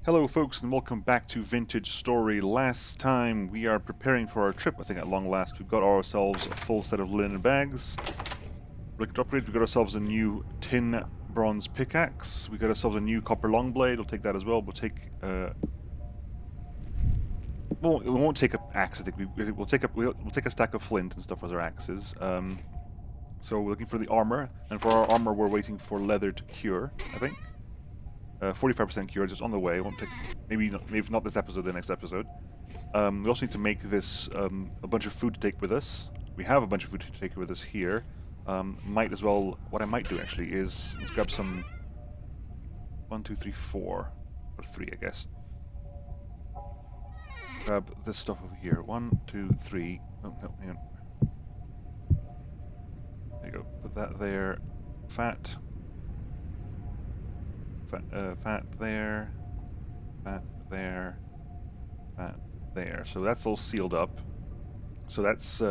Hello folks and welcome back to Vintage Story. Last time we are preparing for our trip. I think at long last we've got ourselves a full set of linen bags. Like upgrade, we got ourselves a new tin bronze pickaxe. We got ourselves a new copper long blade. We'll take that as well. We'll take we won't take an axe. I think we'll take a stack of flint and stuff as our axes. So we're looking for the armor, and for our armor we're waiting for leather to cure, I think. 45% cure, just on the way. Won't take maybe not this episode, the next episode. We also need to make this a bunch of food to take with us. We have a bunch of food to take with us here. Might as well. What I might do actually is let's grab some. 1, 2, 3, 4, or 3, I guess. Grab this stuff over here. 1, 2, 3. Oh no, hang on. There you go. Put that there. Fat. Fat there, fat there, fat there. So that's all sealed up. So that's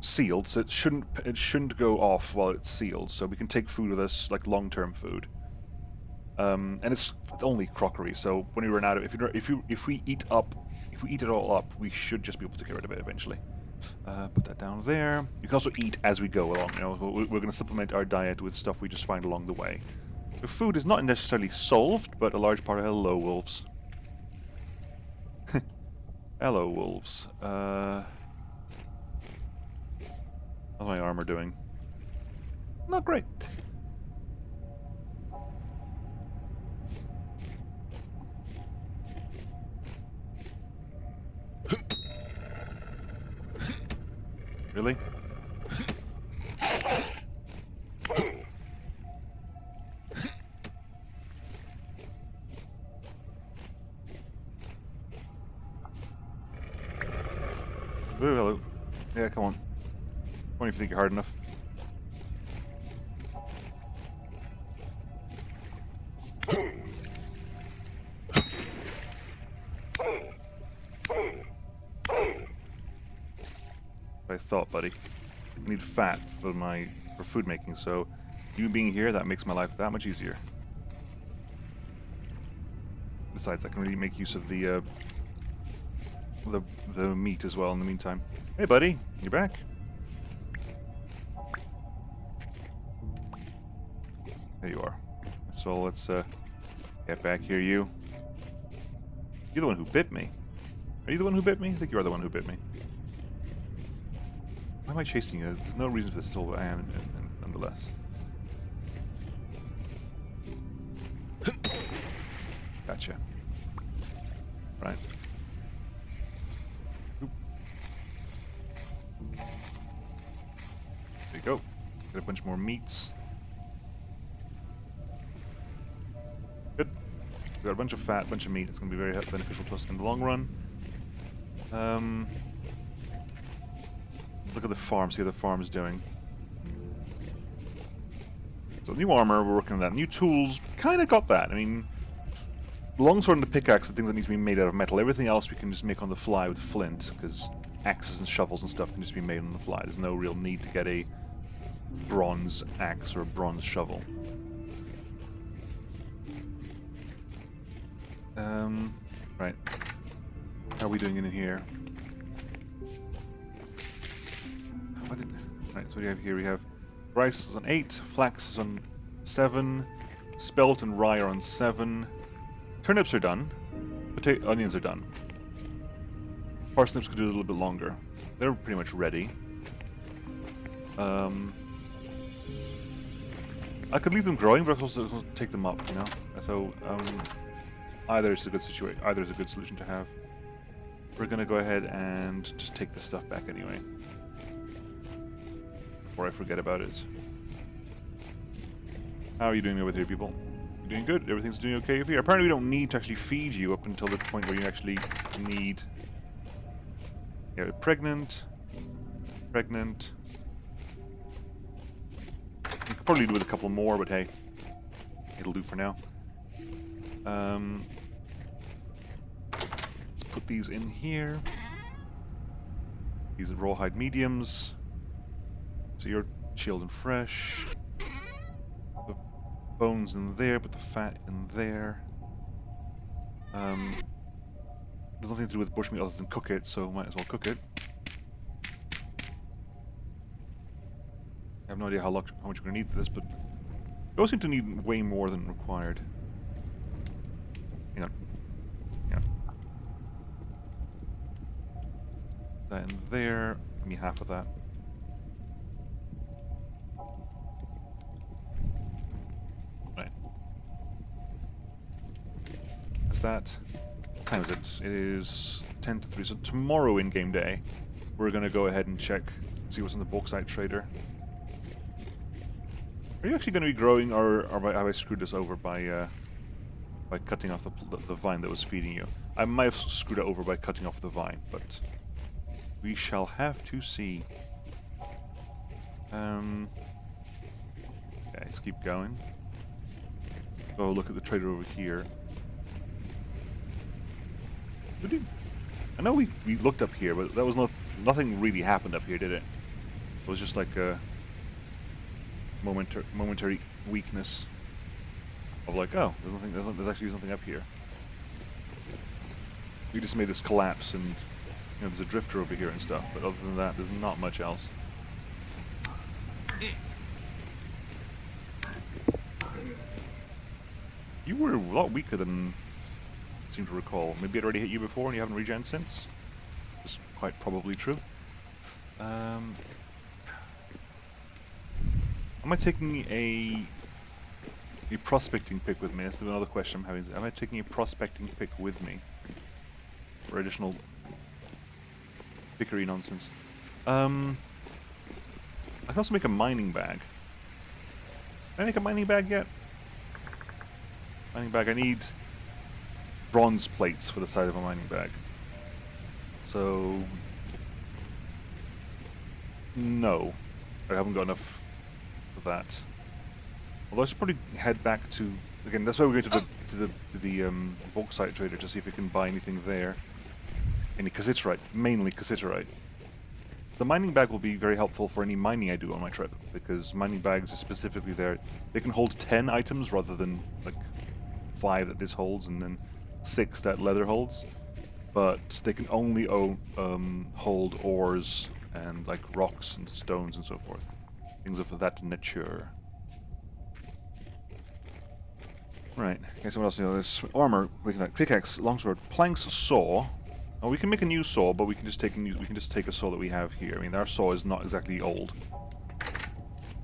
sealed. So it shouldn't go off while it's sealed. So we can take food with us, like long-term food. And it's only crockery. So when we run out of, if we eat it all up, we should just be able to get rid of it eventually. Put that down there. You can also eat as we go along. You know, we're going to supplement our diet with stuff we just find along the way. The food is not necessarily solved, but a large part of hello, wolves. Hello, wolves. How's my armor doing? Not great. Really? Ooh, hello. Yeah, come on. Only if you think you're hard enough. I thought, buddy. I need fat for food making, so you being here, that makes my life that much easier. Besides, I can really make use of the meat as well in the meantime. Hey buddy, you're back. There you are. So let's get back here, you. You're the one who bit me. Are you the one who bit me? I think you are the one who bit me. Why am I chasing you? There's no reason for this, so I am nonetheless. Gotcha. Right. There you go. Get a bunch more meats. Good. We got a bunch of fat, a bunch of meat. It's going to be very beneficial to us in the long run. Look at the farm. See how the farm is doing. So new armor, we're working on that. New tools, kind of got that. I mean, the longsword and the pickaxe are things that need to be made out of metal. Everything else we can just make on the fly with flint, because axes and shovels and stuff can just be made on the fly. There's no real need to get a bronze axe or a bronze shovel. Right. How are we doing in here? Right, so what do we have here? We have rice is on 8, flax is on 7, spelt and rye are on 7. Turnips are done. Onions are done. Parsnips could do a little bit longer. They're pretty much ready. I could leave them growing, but I could also take them up, you know? So, either is a good situation. Either is a good solution to have. We're gonna go ahead and just take this stuff back anyway. Before I forget about it. How are you doing over here, people? You doing good? Everything's doing okay over here? Apparently we don't need to actually feed you up until the point where you actually need... Yeah, pregnant. Pregnant. You could probably do with a couple more, but hey. It'll do for now. Let's put these in here. These are rawhide mediums. So you're chilled and fresh. The bones in there, put the fat in there. There's nothing to do with bushmeat other than cook it, so might as well cook it. I have no idea how much we're going to need for this, but we all seem to need way more than required. Hang on. Hang on. That in there. Give me half of that. Right. That's that. What time is it? It is 10 to 3. So tomorrow in game day, we're going to go ahead and check, see what's in the bauxite trader. Are you actually going to be growing, or have I screwed this over by cutting off the vine that was feeding you? I might have screwed it over by cutting off the vine, but we shall have to see. Okay, let's keep going. Go look at the trader over here. I know we looked up here, but that was nothing really happened up here, did it? It was just like a momentary weakness of like, oh, there's actually something up here. We just made this collapse, and there's a drifter over here and stuff, but other than that, there's not much else. You were a lot weaker than I seem to recall. Maybe I'd already hit you before and you haven't regen since? That's quite probably true. Am I taking a prospecting pick with me? That's another question I'm having. Am I taking a prospecting pick with me? For additional pickery nonsense. I can also make a mining bag. Can I make a mining bag yet? Mining bag, I need bronze plates for the side of a mining bag. So no. I haven't got enough for that. Although I should probably head back to, again, that's why we're going to the bauxite trader to see if we can buy anything there. Any cassiterite, mainly cassiterite. The mining bag will be very helpful for any mining I do on my trip, because mining bags are specifically there. They can hold 10 items rather than like 5 that this holds and then 6 that leather holds. But they can only hold ores and like rocks and stones and so forth. Things of that nature. Right, okay, so what else? There's armor, pickaxe, longsword, planks, saw. Oh, we can make a new saw, but we can just take a saw that we have here. I mean, our saw is not exactly old,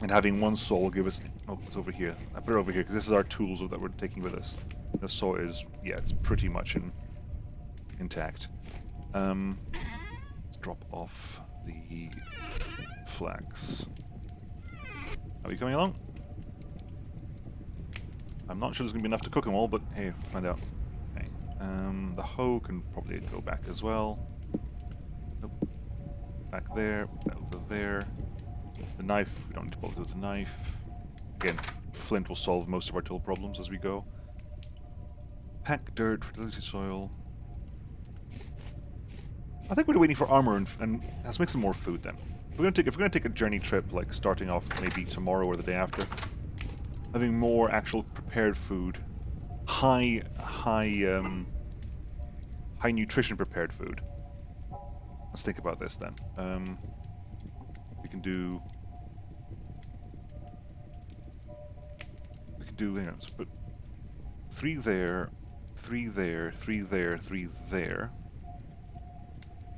and having one saw will give us. Oh, it's over here. I put it over here because this is our tools that we're taking with us. The saw is, yeah, it's pretty much intact. Let's drop off the flax. Are you coming along? I'm not sure there's going to be enough to cook them all, but hey, find out. Okay. The hoe can probably go back as well. Nope. Back there, that over there. The knife, we don't need to bother with the knife. Again, flint will solve most of our tool problems as we go. Pack dirt, fertility soil. I think we're waiting for armor and let's make some more food then. If we're gonna take a journey trip, like starting off maybe tomorrow or the day after, having more actual prepared food, high nutrition prepared food. Let's think about this then. We can do. Hang on, let's put 3 there, 3 there, 3 there, 3 there.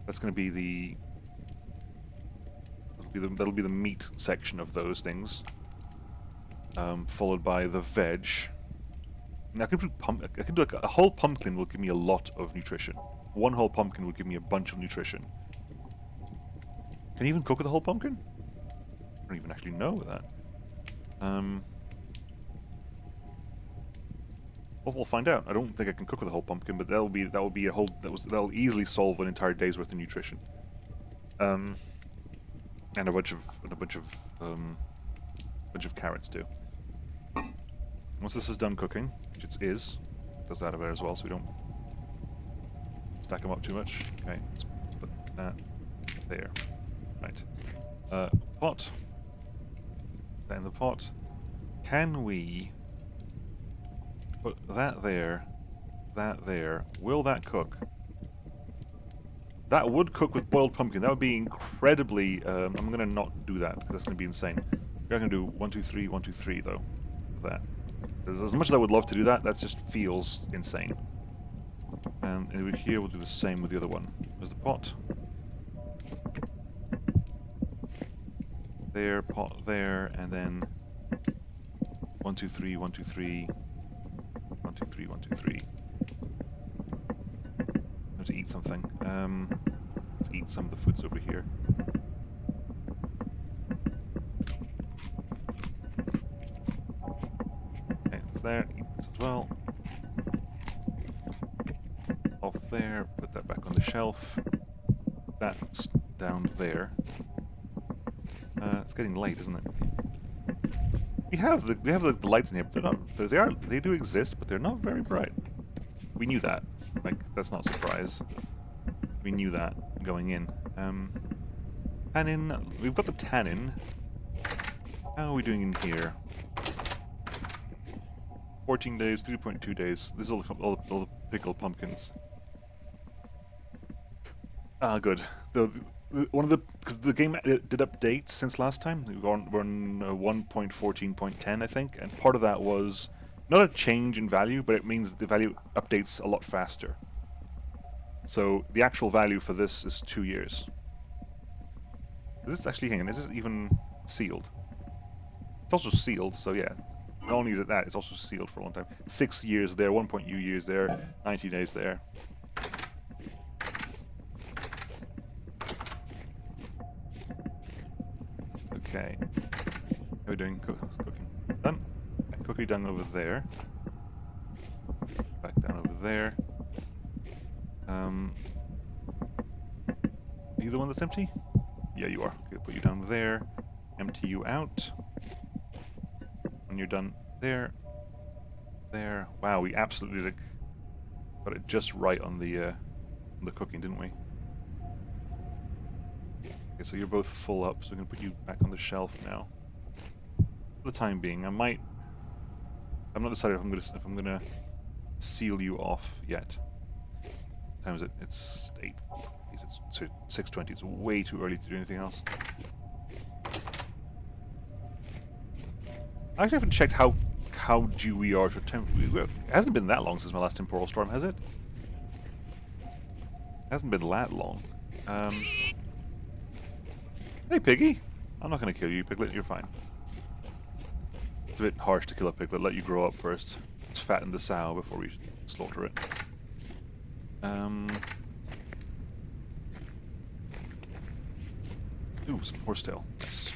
That's going to be the. That'll be the meat section of those things. Followed by the veg. Now I can do like a whole pumpkin will give me a lot of nutrition. One whole pumpkin will give me a bunch of nutrition. Can you even cook with a whole pumpkin? I don't even actually know that. Well, we'll find out. I don't think I can cook with a whole pumpkin, but that'll easily solve an entire day's worth of nutrition. And a bunch of carrots too. Once this is done cooking, which it is, does that over there as well, so we don't stack them up too much. Okay, let's put that there. Right. Pot. That in the pot. Can we put that there that there. Will that cook? That would cook with boiled pumpkin. That would be incredibly... I'm going to not do that, because that's going to be insane. We're going to do 1, 2, 3, 1, 2, 3, though. For that. As much as I would love to do that, that just feels insane. And over here, we'll do the same with the other one. There's the pot. There, pot there, and then... 1, 2, 3, 1, 2, 3... 1, 2, 3, 1, 2, 3. I have to eat something. Let's eat some of the foods over here. Okay, it's there. Eat this as well. Off there. Put that back on the shelf. That's down there. It's getting late, isn't it? We have the lights in here, but they're not. They do exist, but they're not very bright. We knew that. Like, that's not a surprise. We knew that going in. Tannin. We've got the tannin. How are we doing in here? 14 days, 3.2 days. This is all the pickled pumpkins. Ah, good. Because the game did update since last time. We're on 1.14.10, I think, and part of that was not a change in value, but it means the value updates a lot faster. So the actual value for this is 2 years. Is this actually hanging? Is this even sealed? It's also sealed, so yeah. Not only is it that, it's also sealed for a long time. 6 years there, 1.2 years there, 90 days there. Okay. How are we doing? Cooking. Done. Okay, cookie done over there. Back down over there. Are you the one that's empty? Yeah, you are. Okay, put you down there. Empty you out. When you're done there. There. Wow, we absolutely got it just right on the cooking, didn't we? Okay, so you're both full up, so we're going to put you back on the shelf now. For the time being, I'm not decided if I'm gonna seal you off yet. What time is it? It's 8. It's 6:20. It's way too early to do anything else. I actually haven't checked how due we are to it hasn't been that long since my last temporal storm, has it? It hasn't been that long. Hey, Piggy! I'm not going to kill you, Piglet. You're fine. It's a bit harsh to kill a piglet. Let you grow up first. Let's fatten the sow before we slaughter it. Ooh, some horsetail. Nice.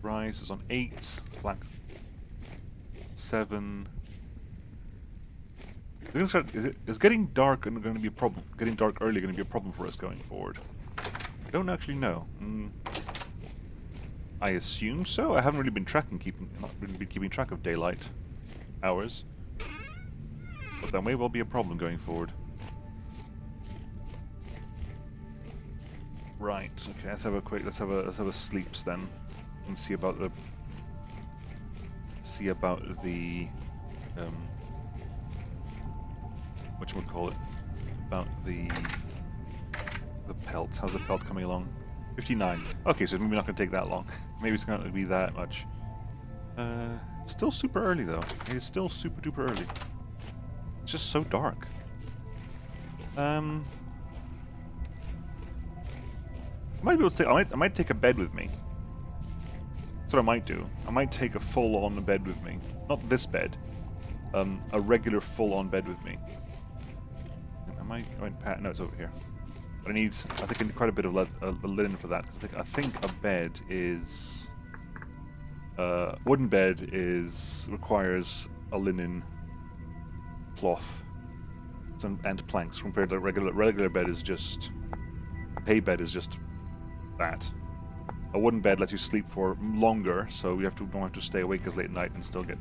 Rice is on 8. Flax 7. Is getting dark going to be a problem? Getting dark early going to be a problem for us going forward? I don't actually know. I assume so. I haven't really been keeping track of daylight hours, but that may well be a problem going forward. Right. Okay. Let's have a sleeps then, and see about the whatchamacallit, about the pelt. How's the pelt coming along? 59. Okay, so it's maybe not going to take that long. Maybe it's not going to be that much. Still super early though. It is still super duper early. It's just so dark. I might be able to take. I might take a bed with me. That's what I might do. I might take a full-on bed with me. Not this bed. A regular full-on bed with me. No, it's over here. But I think I need quite a bit of linen for that, because I think a bed is... wooden bed requires a linen cloth and planks, compared to regular bed is just... hay bed is just that. A wooden bed lets you sleep for longer, so you don't have to stay awake as late at night and still get...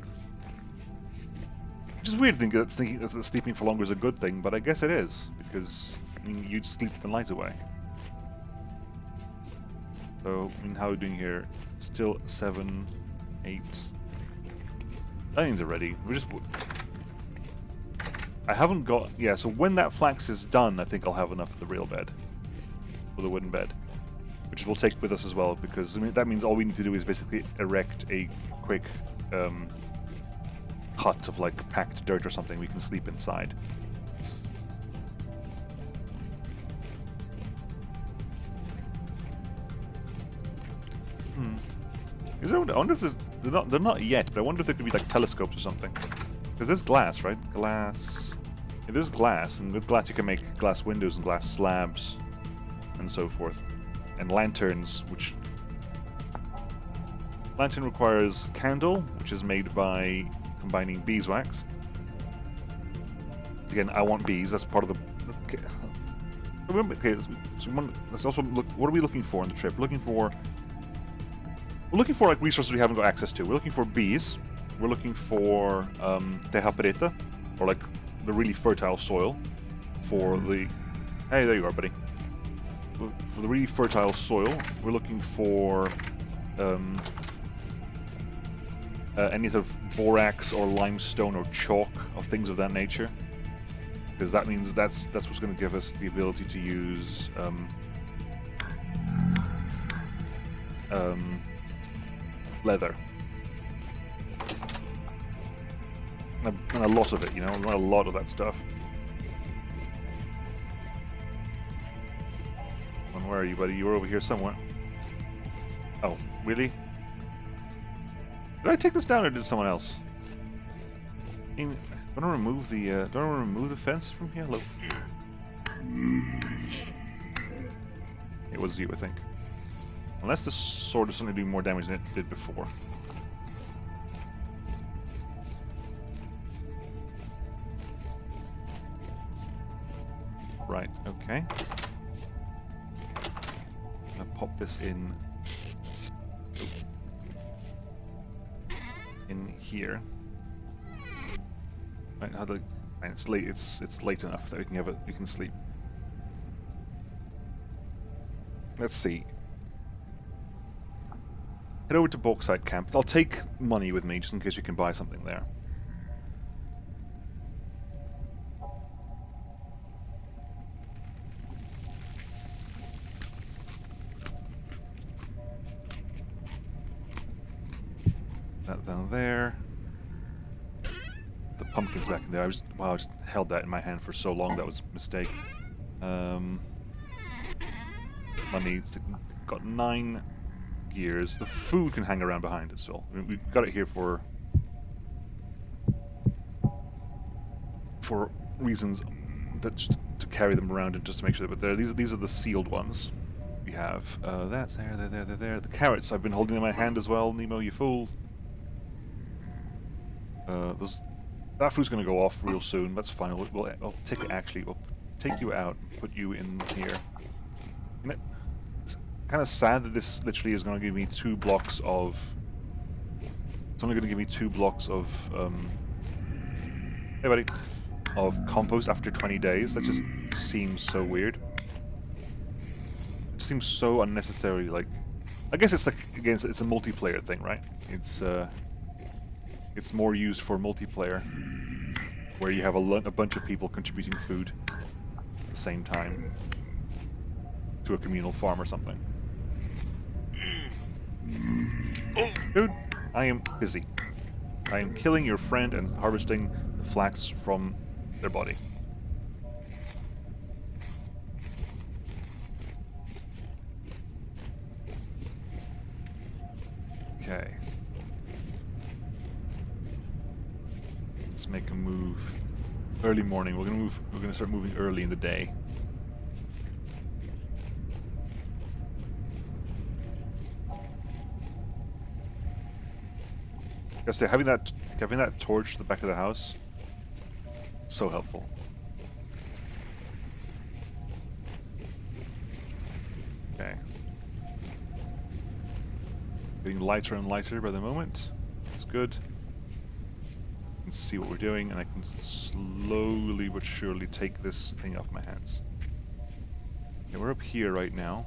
Which is weird thinking that sleeping for longer is a good thing, but I guess it is, because I mean, you'd sleep the night away. So, I mean, how are we doing here? Still 7. 8. That means ready. We just... I haven't got... Yeah, so when that flax is done, I think I'll have enough for the real bed. For the wooden bed. Which we'll take with us as well, because I mean, that means all we need to do is basically erect a quick hut of, like, packed dirt or something we can sleep inside. Is there, I wonder if there's... They're not yet, but I wonder if there could be, like, telescopes or something. Because there's glass, right? Glass... Yeah, there's glass, and with glass you can make glass windows and glass slabs, and so forth. And lanterns, which... Lantern requires candle, which is made by combining beeswax. Again, I want bees, that's part of the... Okay, let's also look... What are we looking for on the trip? We're looking for like resources we haven't got access to. We're looking for bees. We're looking for permeated, or like the really fertile soil for the... Hey, there you are, buddy. For the really fertile soil, we're looking for any sort of borax or limestone or chalk of things of that nature, because that means that's what's going to give us the ability to use leather. And a lot of it, you know, not a lot of that stuff. And where are you, buddy? You're over here somewhere. Oh, really? Did I take this down or did someone else? I mean, don't I remove the fence from here? Look. It was you, I think. Unless this sword is suddenly doing more damage than it did before. Right, okay. I'll pop this in here. Right, how do I, and it's late. It's late enough that we can have it. We can sleep. Let's see. Head over to Bauxite Camp. I'll take money with me just in case we can buy something there. That down there. The pumpkin's back in there. I just held that in my hand for so long. That was a mistake. Money. It's got 9 gears. The food can hang around behind it still. I mean, we've got it here for reasons that to carry them around and just to make sure. But these are the sealed ones we have. That's there. The carrots I've been holding in my hand as well. Nemo, you fool. That food's going to go off real soon. That's fine. I'll take it. Actually, we'll take you out and put you in here. And it's kind of sad that this literally is going to give me 2 blocks of... It's only going to give me 2 blocks of... Hey, buddy. Of compost after 20 days. That just seems so weird. It seems so unnecessary. Like, I guess it's like, again, it's a multiplayer thing, right? It's more used for multiplayer, where you have a bunch of people contributing food at the same time to a communal farm or something. Dude, I am busy. I am killing your friend and harvesting the flax from their body. Okay. Let's make a move. Early morning. We're gonna start moving early in the day. Gotta say, having that torch at the back of the house, so helpful. Okay. Getting lighter and lighter by the moment. That's good. And see what we're doing, and I can slowly but surely take this thing off my hands. Okay, we're up here right now.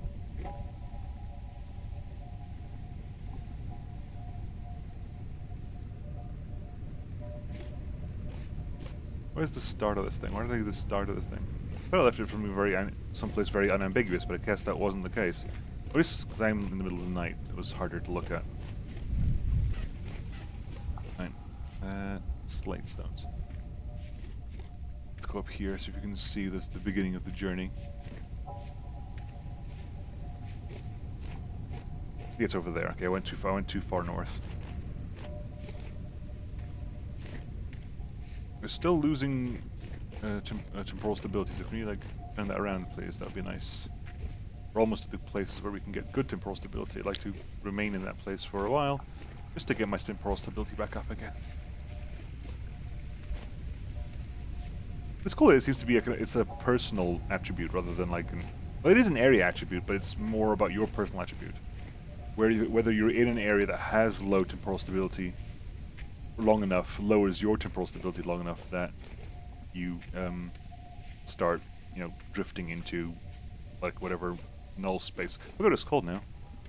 Where's the start of this thing? Where did I leave the start of this thing? I thought I left it from someplace very unambiguous, but I guess that wasn't the case. At least because I'm in the middle of the night, it was harder to look at. Right. Slate stones. Let's go up here, see if we can see the beginning of the journey. It's over there. Okay, I went too far north. We're still losing temporal stability, so can you like turn that around, please? That would be nice. We're almost at the place where we can get good temporal stability. I'd like to remain in that place for a while, just to get my temporal stability back up again. It's cool that it seems to be it's a personal attribute rather than like well, it is an area attribute, but it's more about your personal attribute. Whether you're in an area that has low temporal stability long enough, lowers your temporal stability long enough that you start, drifting into like whatever null space. Look what it's called now.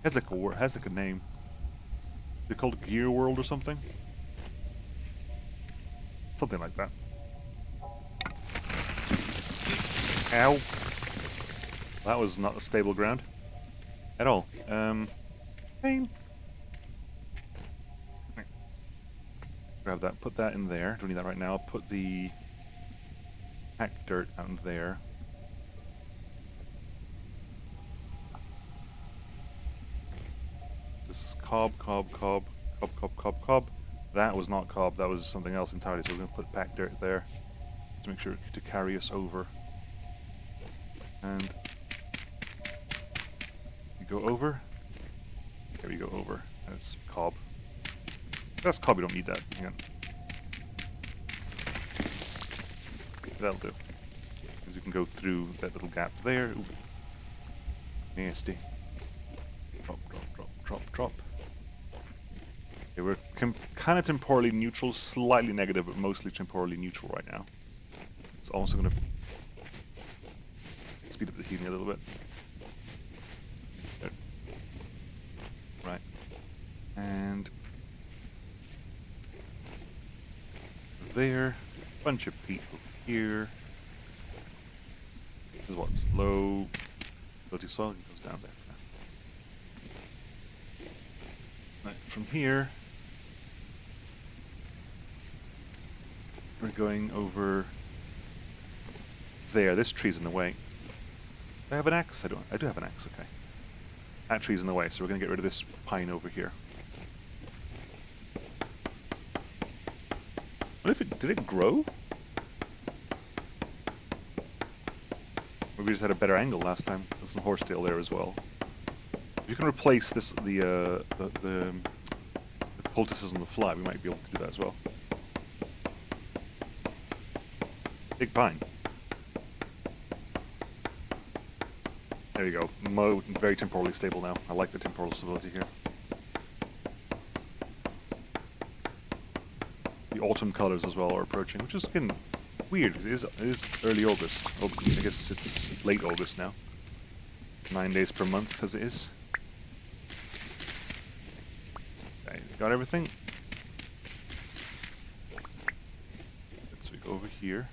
It has like a name. Is it called Gear World or something? Something like that. Ow. That was not a stable ground at all. Pain. Grab that, put that in there. Don't need that right now. Put the packed dirt out in there. This is cob. That was not cob, that was something else entirely, so we're going to put packed dirt there to make sure to carry us over. And we go over. There we go over. That's cob. That's cob, we don't need that. Hang on. That'll do. Because we can go through that little gap there. Ooh. Nasty. Drop. Okay, we're kind of temporally neutral, slightly negative, but mostly temporally neutral right now. It's also going to speed up the heating a little bit. There. Right. And there. Bunch of peat over here. This is what? Low quality soil. It goes down there. Right, from here, we're going over there. This tree's in the way. Do I have an axe? I do have an axe, okay. That tree's in the way, so we're going to get rid of this pine over here. What if did it grow? Maybe we just had a better angle last time. There's some horsetail there as well. If you can replace this, the poultices on the fly, we might be able to do that as well. Big pine. There you go. Very temporally stable now. I like the temporal stability here. The autumn colors as well are approaching, which is again weird because it is early August. Oh, I guess it's late August now. 9 days per month as it is. Okay, got everything. So we go over here.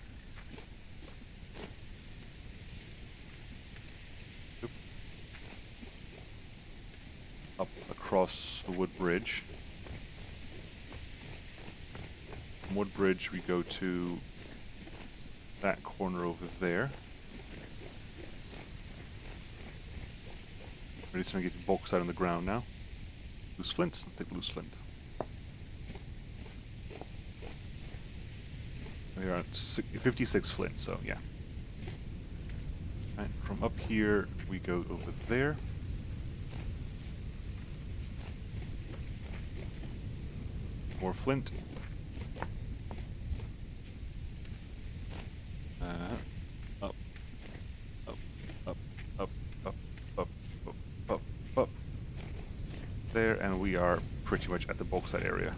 Up across the wood bridge. From wood bridge we go to that corner over there. Ready to get the box out on the ground now. Loose flint? I'll take loose flint. We are at 56 flint, so yeah. And from up here we go over there. More flint. Up. There, and we are pretty much at the bauxite area.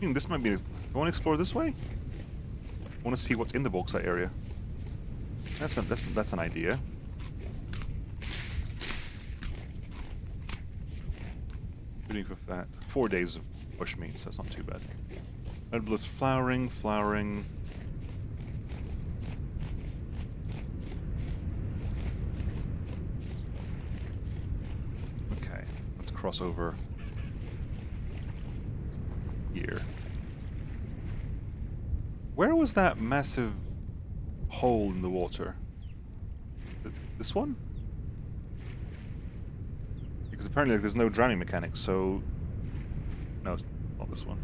I mean, this might be... I want to explore this way? I want to see what's in the bauxite area. That's an idea. Shooting for that. 4 days of bushmeat, so it's not too bad. Red blood's flowering, flowering. Okay, let's cross over here. Where was that massive hole in the water? This one? Because apparently there's no drowning mechanics, so... No, it's not this one.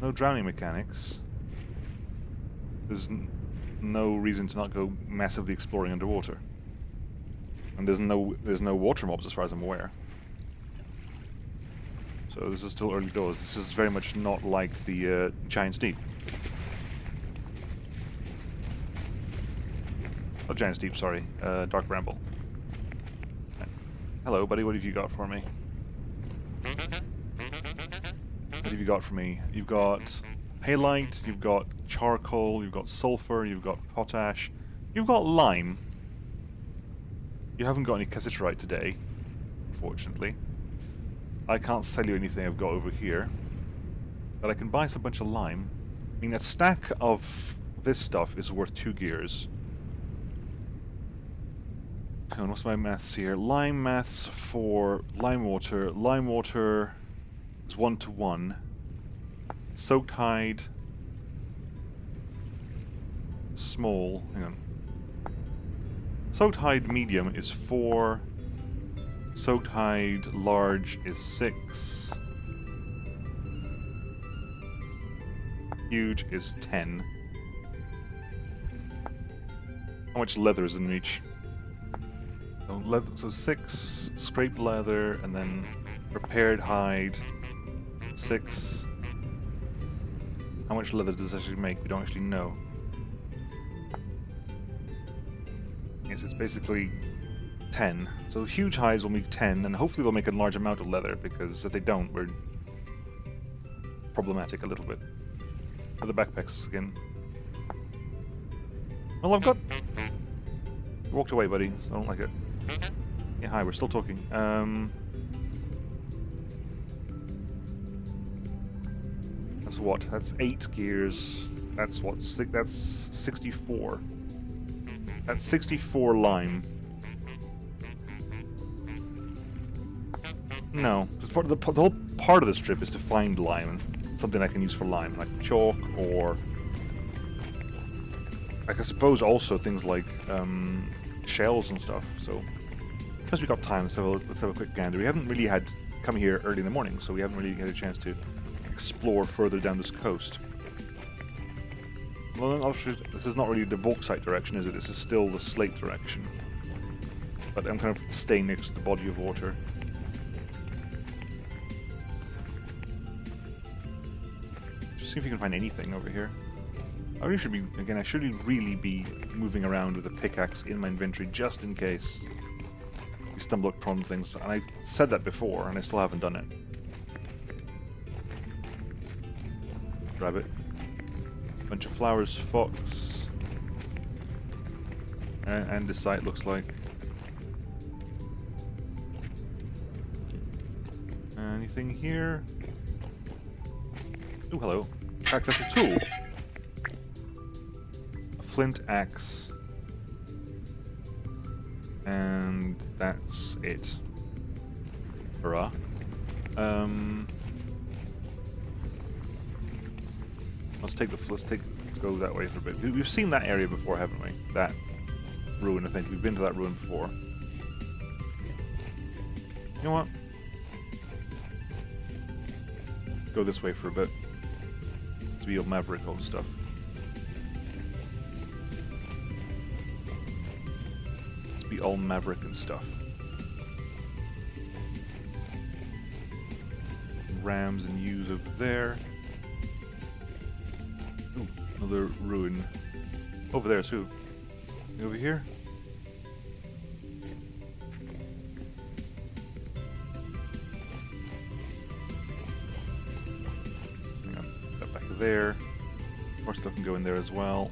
No drowning mechanics. There's no reason to not go massively exploring underwater. And there's no water mobs as far as I'm aware. So this is still early doors. This is very much not like the Giant's Deep. Oh, Giant's Deep, sorry. Dark Bramble. Hello, buddy. What have you got for me? What have you got for me? You've got halite, you've got charcoal, you've got sulfur, you've got potash, you've got lime. You haven't got any cassiterite today, unfortunately. I can't sell you anything I've got over here, but I can buy us a bunch of lime. I mean, a stack of this stuff is worth 2 gears. Hang on, what's my maths here? Lime maths for lime water. Lime water is 1:1. Soaked hide. Small. Hang on. Soaked hide medium is 4. Soaked hide large is 6. Huge is 10. How much leather is in each? So 6 scraped leather, and then prepared hide 6. How much leather does this actually make? We don't actually know. Yes, it's basically 10. So huge hides will make 10, and hopefully they'll make a large amount of leather, because if they don't, we're problematic a little bit. For the backpacks again. Well, I've got... You walked away, buddy, so I don't like it. Yeah, hi, we're still talking. That's what? That's 8 gears. That's what? That's 64. That's 64 lime. No, because the whole part of this trip is to find lime, and something I can use for lime, like chalk, or I suppose also things like shells and stuff. So, because we've got time, let's have a quick gander. We haven't really had come here early in the morning, so we haven't really had a chance to explore further down this coast. Well, obviously, this is not really the bauxite direction, is it? This is still the slate direction. But I'm kind of staying next to the body of water. Just see if you can find anything over here. I really should be, again, I should really be moving around with a pickaxe in my inventory just in case we stumble upon things. And I said that before, and I still haven't done it. Grab it. Bunch of flowers, fox. And this site looks like. Anything here? Oh, hello. Cactus a tool. A flint axe. And that's it. Hurrah. Let's go that way for a bit. We've seen that area before, haven't we? That ruin, I think. We've been to that ruin before. You know what? Let's go this way for a bit. Let's be all maverick and stuff. Let's be all maverick and stuff. Rams and ewes over there. Ooh, another ruin. Over there, too. Over here? Hang on. That back there. More stuff can go in there as well.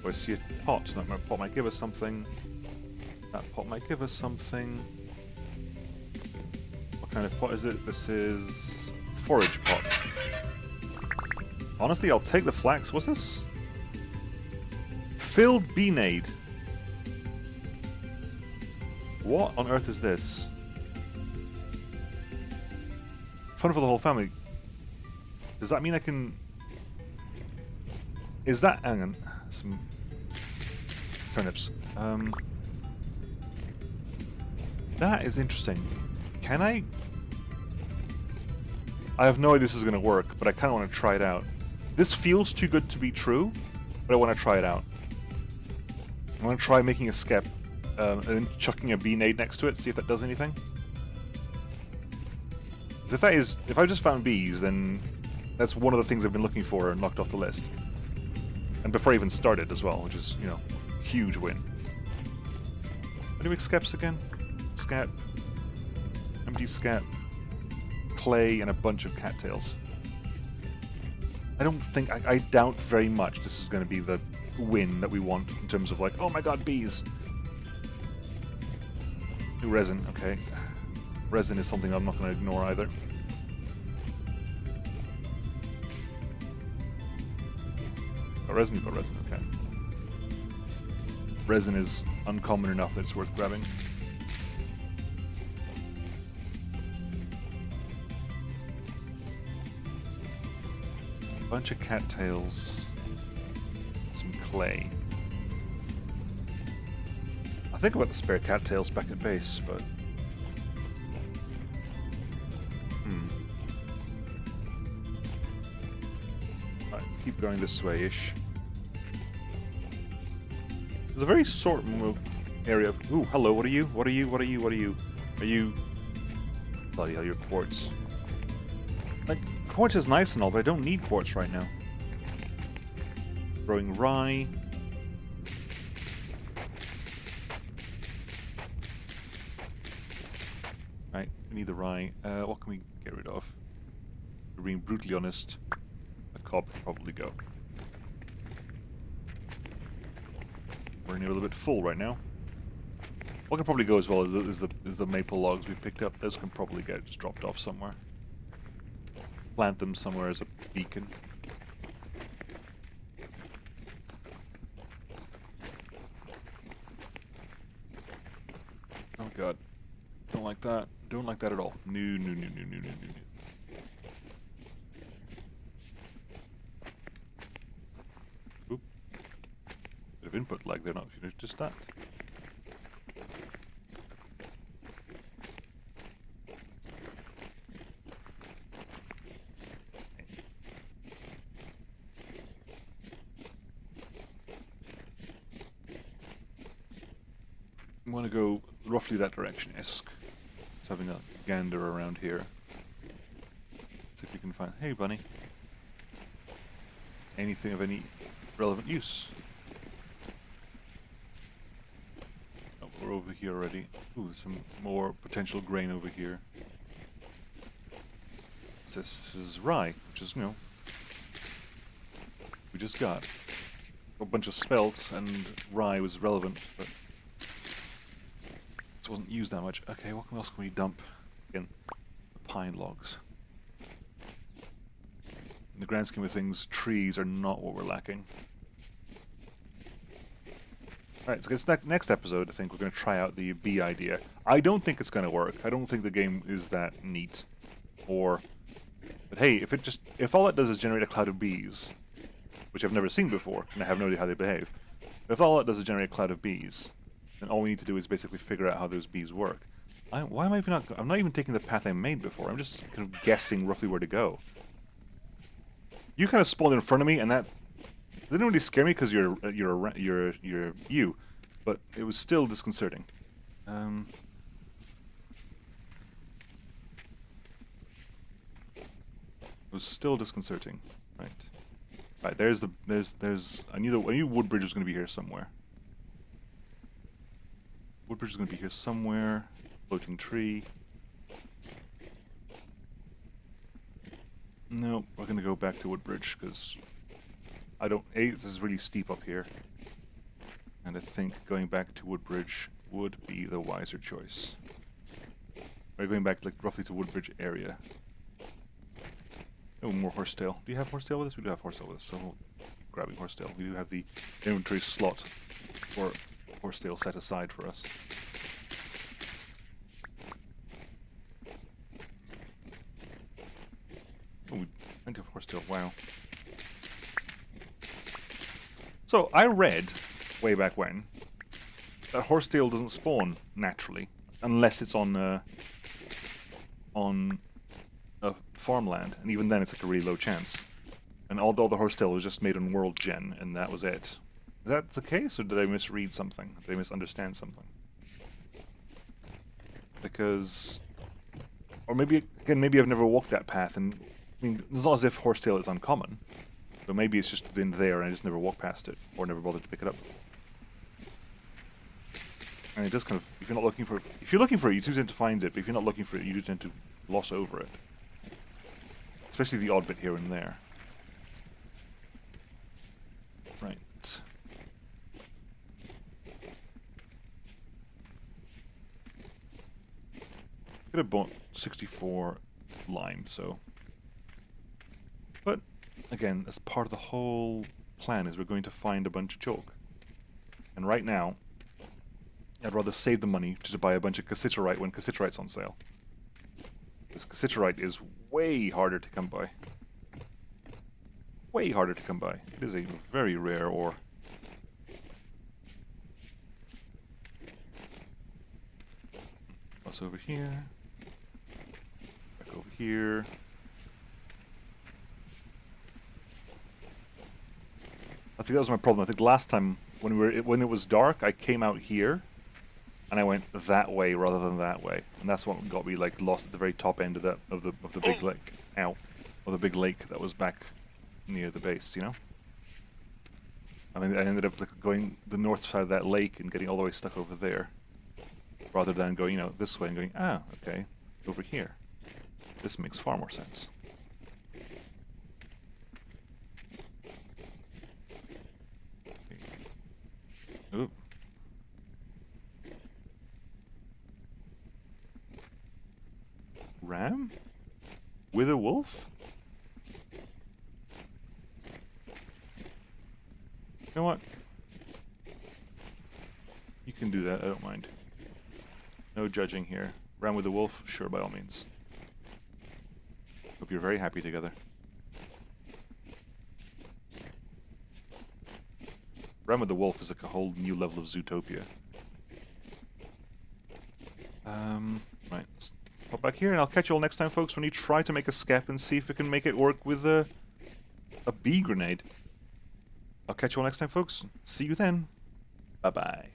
Oh, I see a pot. That pot might give us something. That pot might give us something. What kind of pot is it? This is forage pot. Honestly, I'll take the flax. What's this? Filled beanade. What on earth is this? Fun for the whole family. Does that mean I can... Is that... Hang on. Some... turnips. That is interesting. Can I... I have no idea this is going to work, but I kind of want to try it out. This feels too good to be true, but I want to try it out. I want to try making a skep, and then chucking a beanade next to it, see if that does anything. Because if I just found bees, then that's one of the things I've been looking for and knocked off the list. And before I even started as well, which is, you know, huge win. How do you make skeps again? Skep. Empty skep. Clay and a bunch of cattails. I don't think, I doubt very much this is going to be the win that we want in terms of like, oh my god, bees! New resin, okay. Resin is something I'm not going to ignore either. Got resin, okay. Resin is uncommon enough that it's worth grabbing. Bunch of cattails. Some clay. I think about the spare cattails back at base, but... Right, let's keep going this way-ish. There's a very short area of... Ooh, hello, what are you? What are you? What are you? What are you? Are you... Bloody hell, you're quartz. Like, quartz is nice and all, but I don't need quartz right now. Growing rye. Right, we need the rye. What can we get rid of? We're being brutally honest. The cob can probably go. We're near a little bit full right now. What can probably go as well is the maple logs we picked up. Those can probably get just dropped off somewhere. Plant them somewhere as a beacon. Oh god. Don't like that. Don't like that at all. No, no, no, no, no, no, no. Oop. Bit of input lag there, not if you noticed that. I want to go roughly that direction-esque. Just having a gander around here. See if we can find... Hey, bunny. Anything of any relevant use. Oh, we're over here already. Ooh, there's some more potential grain over here. This is rye, which is, you know... We just got a bunch of spelt, and rye was relevant, but... wasn't used that much. Okay, what else can we dump? Again, the pine logs. In the grand scheme of things, trees are not what we're lacking. Alright, so this next episode, I think we're going to try out the bee idea. I don't think it's going to work. I don't think the game is that neat. But hey, if all it does is generate a cloud of bees, which I've never seen before, and I have no idea how they behave, but if all it does is generate a cloud of bees, then all we need to do is basically figure out how those bees work. Why am I even not... I'm not even taking the path I made before. I'm just kind of guessing roughly where to go. You kind of spawned in front of me, and that didn't really scare me because you're you, but it was still disconcerting. It was still disconcerting. Right. Right. There's. I knew Woodbridge was going to be here somewhere. Woodbridge is going to be here somewhere. Floating tree. No, we're going to go back to Woodbridge because I don't... this is really steep up here. And I think going back to Woodbridge would be the wiser choice. Or going back like roughly to Woodbridge area. Oh, more horsetail. Do you have horsetail with us? We do have horsetail with us, so we'll keep grabbing horsetail. We do have the inventory slot for horsetail set aside for us. Oh, plenty of horsetail, wow. So, I read, way back when, that horsetail doesn't spawn naturally, unless it's on a farmland, and even then it's like a really low chance. And all the horsetail was just made on world gen, and that was it. Is that the case, or did I misread something? Did I misunderstand something? Because... Or maybe, again, maybe I've never walked that path, and... I mean, it's not as if horsetail is uncommon. But maybe it's just been there and I just never walked past it, or never bothered to pick it up. And it does kind of, if you're looking for it, you do tend to find it, but if you're not looking for it, you do tend to gloss over it. Especially the odd bit here and there. Right. Could have bought 64 lime, so... But... Again, as part of the whole plan is we're going to find a bunch of chalk. And right now, I'd rather save the money to buy a bunch of cassiterite when cassiterite's on sale. Because cassiterite is way harder to come by. Way harder to come by. It is a very rare ore. Plus over here. Back over here. I think that was my problem. I think last time when it was dark, I came out here, and I went that way rather than that way, and that's what got me like lost at the very top end of the big lake. Ow, or the big lake that was back near the base. You know. I mean, I ended up like, going the north side of that lake and getting all the way stuck over there, rather than going this way and going okay over here. This makes far more sense. Ooh. Ram? With a wolf? You know what? You can do that, I don't mind. No judging here. Ram with a wolf? Sure, by all means. Hope you're very happy together. Ram with the wolf is like a whole new level of Zootopia. Right, let's pop back here, and I'll catch you all next time, folks, when you try to make a skep and see if we can make it work with a bee grenade. I'll catch you all next time, folks. See you then. Bye-bye.